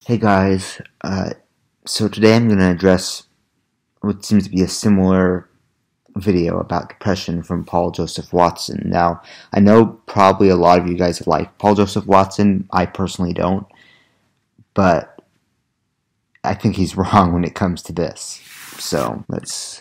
Hey guys, so today I'm going to address what seems to be a similar video about depression from Paul Joseph Watson. Now, I know probably a lot of you guys like Paul Joseph Watson. I personally don't, but I think he's wrong when it comes to this. So let's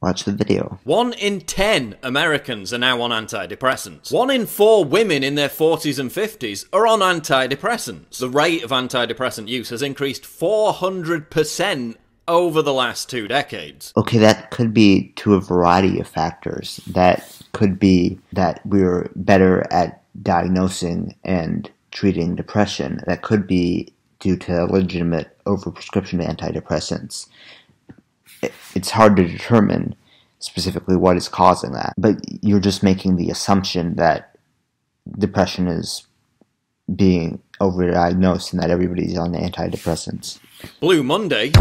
watch the video. 1 in 10 Americans are now on antidepressants. 1 in 4 women in their 40s and 50s are on antidepressants. The rate of antidepressant use has increased 400% over the last 2 decades. Okay, that could be to a variety of factors. That could be that we're better at diagnosing and treating depression. That could be due to legitimate overprescription of antidepressants. It's hard to determine specifically what is causing that, but you're just making the assumption that depression is being overdiagnosed and that everybody's on antidepressants. Blue Monday.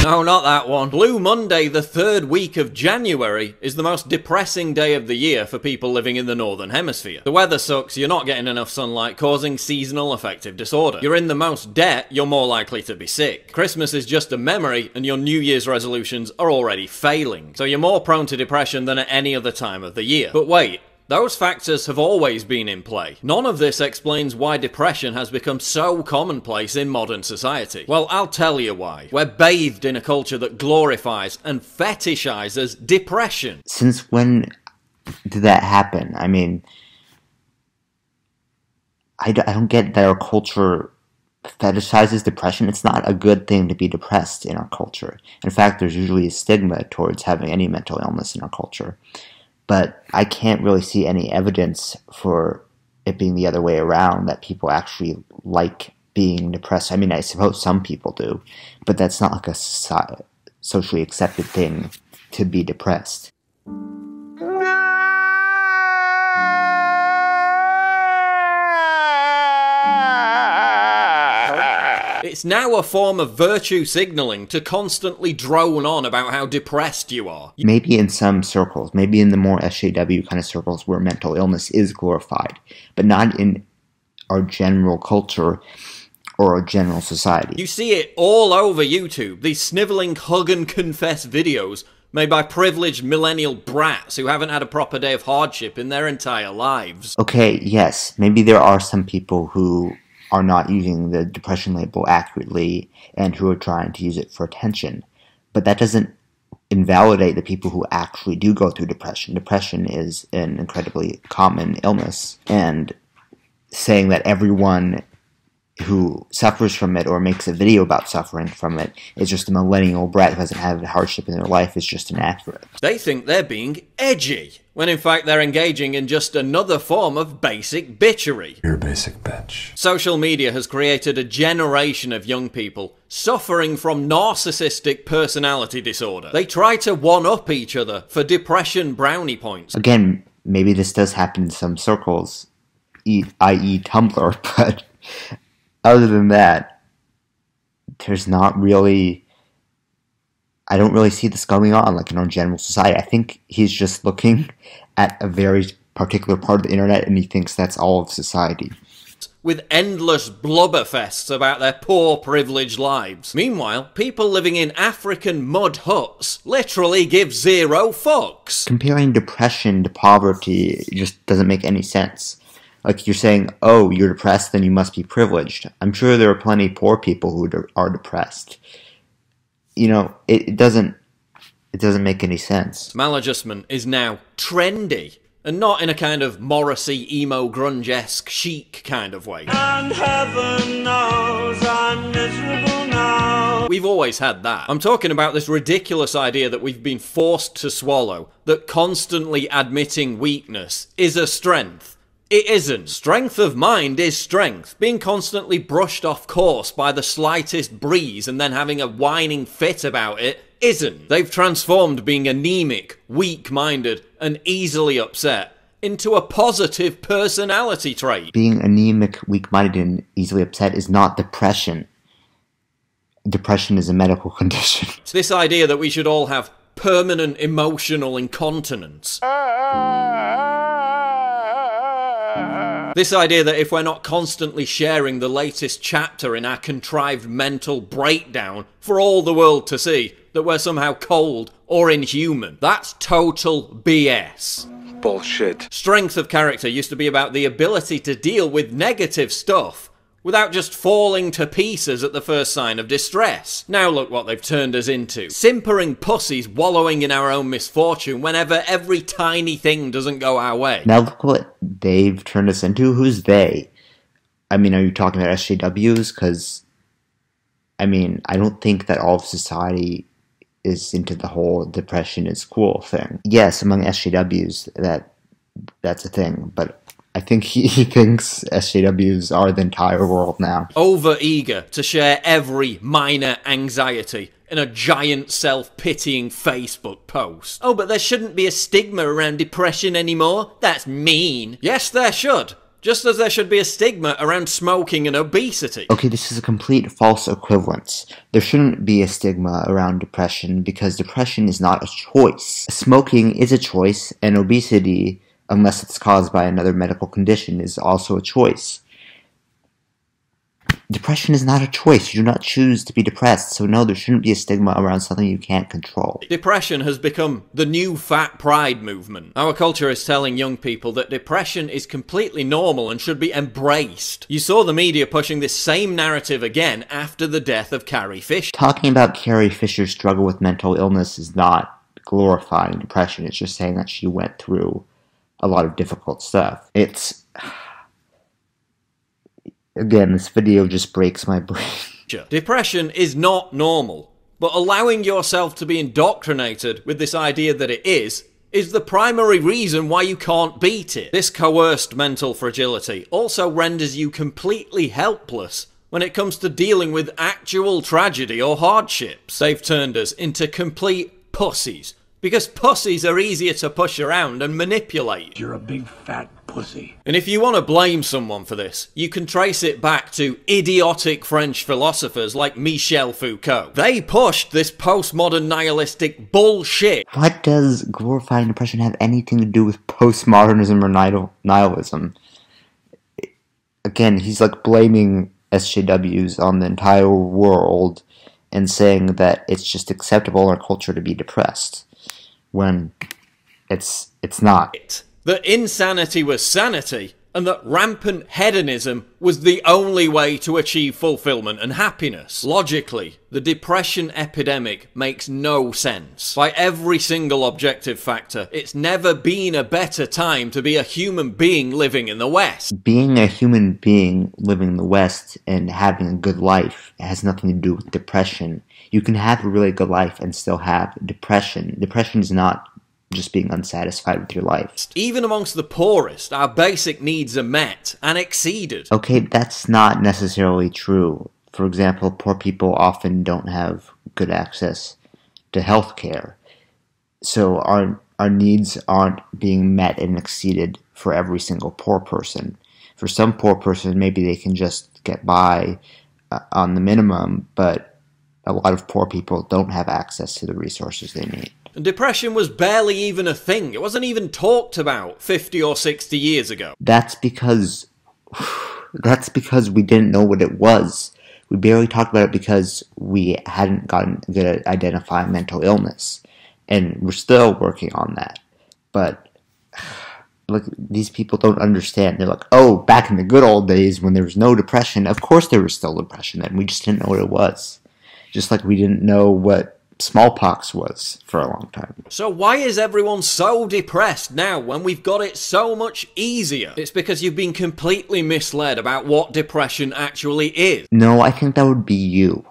No, not that one. Blue Monday, the 3rd week of January, is the most depressing day of the year for people living in the Northern Hemisphere. The weather sucks, you're not getting enough sunlight, causing seasonal affective disorder. You're in the most debt, you're more likely to be sick. Christmas is just a memory, and your New Year's resolutions are already failing. So you're more prone to depression than at any other time of the year. But wait. Those factors have always been in play. None of this explains why depression has become so commonplace in modern society. Well, I'll tell you why. We're bathed in a culture that glorifies and fetishizes depression. Since when did that happen? I mean, I don't get that our culture fetishizes depression. It's not a good thing to be depressed in our culture. In fact, there's usually a stigma towards having any mental illness in our culture. But I can't really see any evidence for it being the other way around, that people actually like being depressed. I mean, I suppose some people do, but that's not like a socially accepted thing to be depressed. It's now a form of virtue signaling to constantly drone on about how depressed you are. Maybe in some circles, maybe in the more SJW kind of circles where mental illness is glorified, but not in our general culture or our general society. You see it all over YouTube, these sniveling hug and confess videos made by privileged millennial brats who haven't had a proper day of hardship in their entire lives. Okay, yes, maybe there are some people who are not using the depression label accurately and who are trying to use it for attention. But that doesn't invalidate the people who actually do go through depression. Depression is an incredibly common illness, and saying that everyone who suffers from it or makes a video about suffering from it is just a millennial brat who hasn't had hardship in their life is just inaccurate. They think they're being edgy, when in fact they're engaging in just another form of basic bitchery. You're a basic bitch. Social media has created a generation of young people suffering from narcissistic personality disorder. They try to one-up each other for depression brownie points. Again, maybe this does happen in some circles, i.e. Tumblr, but other than that, there's not really, I don't really see this going on like in our general society. I think he's just looking at a very particular part of the internet and he thinks that's all of society. With endless blubberfests about their poor privileged lives. Meanwhile, people living in African mud huts literally give 0 fucks. Comparing depression to poverty just doesn't make any sense. Like, you're saying, oh, you're depressed, then you must be privileged. I'm sure there are plenty of poor people who are depressed. You know, it doesn't make any sense. Maladjustment is now trendy, and not in a kind of Morrissey, emo, grunge-esque, chic kind of way. And heaven knows I'm miserable now. We've always had that. I'm talking about this ridiculous idea that we've been forced to swallow, that constantly admitting weakness is a strength. It isn't. Strength of mind is strength. Being constantly brushed off course by the slightest breeze and then having a whining fit about it isn't. They've transformed being anemic, weak-minded, and easily upset into a positive personality trait. Being anemic, weak-minded, and easily upset is not depression. Depression is a medical condition. It's this idea that we should all have permanent emotional incontinence. This idea that if we're not constantly sharing the latest chapter in our contrived mental breakdown for all the world to see, that we're somehow cold or inhuman, that's total BS. Bullshit. Strength of character used to be about the ability to deal with negative stuff without just falling to pieces at the first sign of distress. Now look what they've turned us into. Simpering pussies wallowing in our own misfortune whenever every tiny thing doesn't go our way. Now look what they've turned us into. Who's they? I mean, are you talking about SJWs? Because, I mean, I don't think that all of society is into the whole depression is cool thing. Yes, among SJWs, that's a thing, but I think he thinks SJWs are the entire world now. Over-eager to share every minor anxiety in a giant self-pitying Facebook post. Oh, but there shouldn't be a stigma around depression anymore. That's mean. Yes, there should. Just as there should be a stigma around smoking and obesity. Okay, this is a complete false equivalence. There shouldn't be a stigma around depression because depression is not a choice. Smoking is a choice, and obesity, unless it's caused by another medical condition, is also a choice. Depression is not a choice. You do not choose to be depressed, so no, there shouldn't be a stigma around something you can't control. Depression has become the new fat pride movement. Our culture is telling young people that depression is completely normal and should be embraced. You saw the media pushing this same narrative again after the death of Carrie Fisher. Talking about Carrie Fisher's struggle with mental illness is not glorifying depression. It's just saying that she went through a lot of difficult stuff. Again, this video just breaks my brain. Depression is not normal, but allowing yourself to be indoctrinated with this idea that it is the primary reason why you can't beat it. This coerced mental fragility also renders you completely helpless when it comes to dealing with actual tragedy or hardships. They've turned us into complete pussies, because pussies are easier to push around and manipulate. You're a big fat pussy. And if you want to blame someone for this, you can trace it back to idiotic French philosophers like Michel Foucault. They pushed this postmodern nihilistic bullshit. What does glorifying depression have anything to do with postmodernism or nihilism? Again, he's like blaming SJWs on the entire world and saying that it's just acceptable in our culture to be depressed, when it's not. That insanity was sanity, and that rampant hedonism was the only way to achieve fulfillment and happiness. Logically, the depression epidemic makes no sense. By every single objective factor, it's never been a better time to be a human being living in the West. Being a human being living in the West and having a good life has nothing to do with depression. You can have a really good life and still have depression. Depression is not just being unsatisfied with your life. Even amongst the poorest, our basic needs are met and exceeded. Okay, that's not necessarily true. For example, poor people often don't have good access to health care. So our needs aren't being met and exceeded for every single poor person. For some poor person, maybe they can just get by on the minimum, but a lot of poor people don't have access to the resources they need. And depression was barely even a thing. It wasn't even talked about 50 or 60 years ago. That's because we didn't know what it was. We barely talked about it because we hadn't gotten good at identifying mental illness. And we're still working on that. But like, these people don't understand. They're like, oh, back in the good old days when there was no depression, of course there was still depression, and we just didn't know what it was. Just like we didn't know what smallpox was for a long time. So why is everyone so depressed now when we've got it so much easier? It's because you've been completely misled about what depression actually is. No, I think that would be you.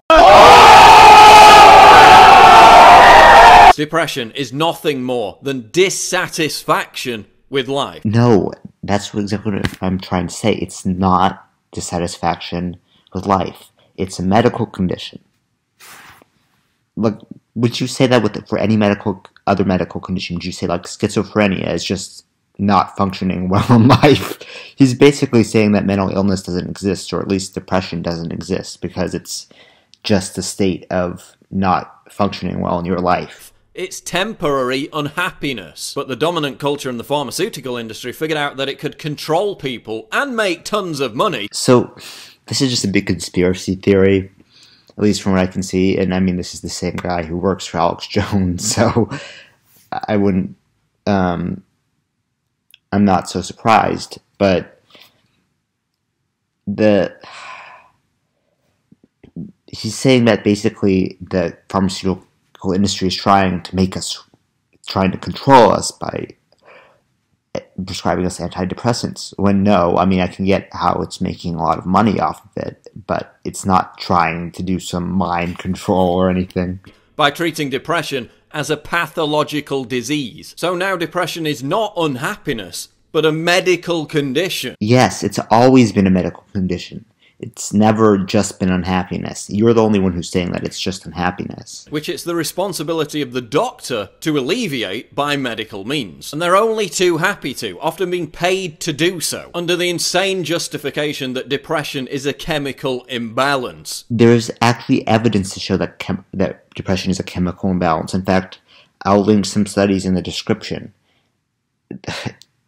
Depression is nothing more than dissatisfaction with life. No, that's exactly what I'm trying to say. It's not dissatisfaction with life. It's a medical condition. Like, would you say that for any other medical condition? Would you say like schizophrenia is just not functioning well in life? He's basically saying that mental illness doesn't exist, or at least depression doesn't exist, because it's just a state of not functioning well in your life. It's temporary unhappiness. But the dominant culture in the pharmaceutical industry figured out that it could control people and make tons of money. So, this is just a big conspiracy theory, at least from what I can see. And I mean, this is the same guy who works for Alex Jones, so I wouldn't, I'm not so surprised. But he's saying that basically the pharmaceutical industry is trying to control us by prescribing us antidepressants, when no, I mean, I can get how it's making a lot of money off of it, but it's not trying to do some mind control or anything. By treating depression as a pathological disease. So now depression is not unhappiness, but a medical condition. Yes, it's always been a medical condition. It's never just been unhappiness. You're the only one who's saying that it's just unhappiness. Which it's the responsibility of the doctor to alleviate by medical means. And they're only too happy to, often being paid to do so, under the insane justification that depression is a chemical imbalance. There's actually evidence to show that depression is a chemical imbalance. In fact, I'll link some studies in the description.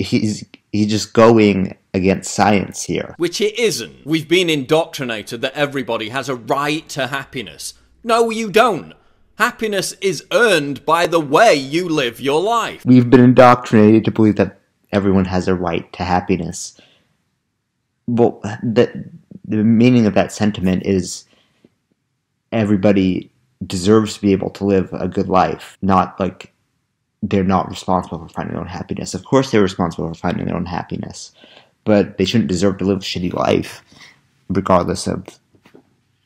He's just going against science here. Which it isn't. We've been indoctrinated that everybody has a right to happiness. No, you don't. Happiness is earned by the way you live your life. We've been indoctrinated to believe that everyone has a right to happiness. Well, the meaning of that sentiment is everybody deserves to be able to live a good life, not like they're not responsible for finding their own happiness. Of course they're responsible for finding their own happiness, but they shouldn't deserve to live a shitty life, regardless of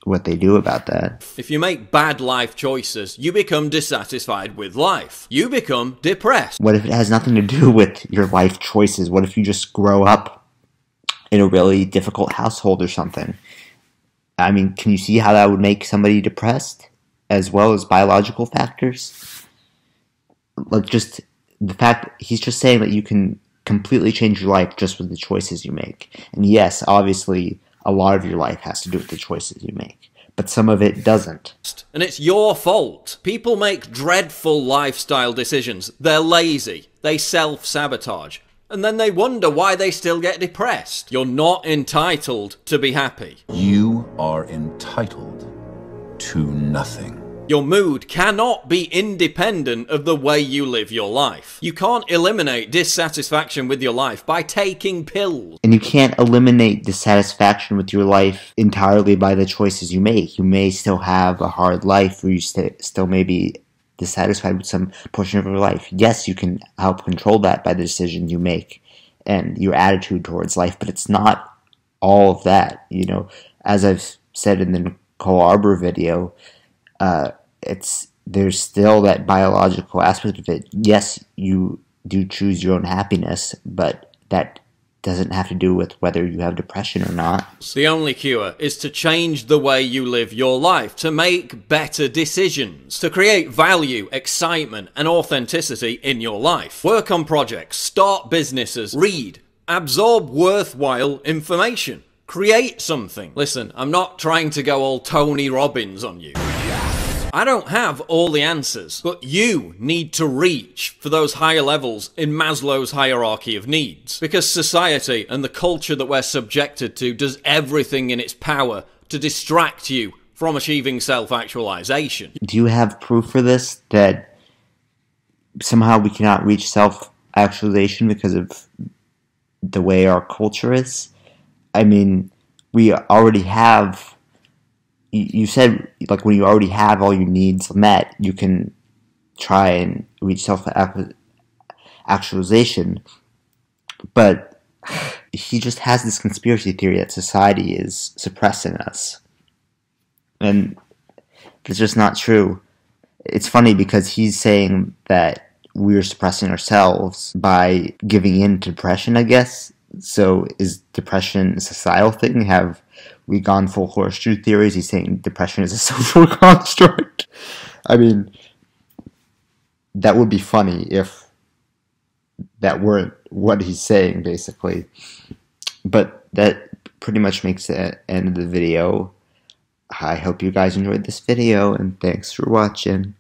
what they do about that. If you make bad life choices, you become dissatisfied with life. You become depressed. What if it has nothing to do with your life choices? What if you just grow up in a really difficult household or something? I mean, can you see how that would make somebody depressed, as well as biological factors? Like, just the fact, he's just saying that you can completely change your life just with the choices you make. And yes, obviously, a lot of your life has to do with the choices you make, but some of it doesn't. And it's your fault. People make dreadful lifestyle decisions. They're lazy. They self-sabotage. And then they wonder why they still get depressed. You're not entitled to be happy. You are entitled to nothing. Your mood cannot be independent of the way you live your life. You can't eliminate dissatisfaction with your life by taking pills. And you can't eliminate dissatisfaction with your life entirely by the choices you make. You may still have a hard life where you still may be dissatisfied with some portion of your life. Yes, you can help control that by the decisions you make and your attitude towards life, but it's not all of that. You know, as I've said in the Nicole Arbour video, there's still that biological aspect of it. Yes, you do choose your own happiness, but that doesn't have to do with whether you have depression or not. The only cure is to change the way you live your life, to make better decisions, to create value, excitement, and authenticity in your life. Work on projects, start businesses, read, absorb worthwhile information, create something. Listen, I'm not trying to go all Tony Robbins on you. I don't have all the answers, but you need to reach for those higher levels in Maslow's hierarchy of needs. Because society and the culture that we're subjected to does everything in its power to distract you from achieving self-actualization. Do you have proof for this, that somehow we cannot reach self-actualization because of the way our culture is? I mean, we already have... You said, like, when you already have all your needs met, you can try and reach self-actualization. But he just has this conspiracy theory that society is suppressing us. And it's just not true. It's funny because he's saying that we're suppressing ourselves by giving in to depression, I guess. So is depression a societal thing? Have we gone full horseshoe theories? He's saying depression is a social construct. I mean, that would be funny if that weren't what he's saying, basically. But that pretty much makes the end of the video. I hope you guys enjoyed this video, and thanks for watching.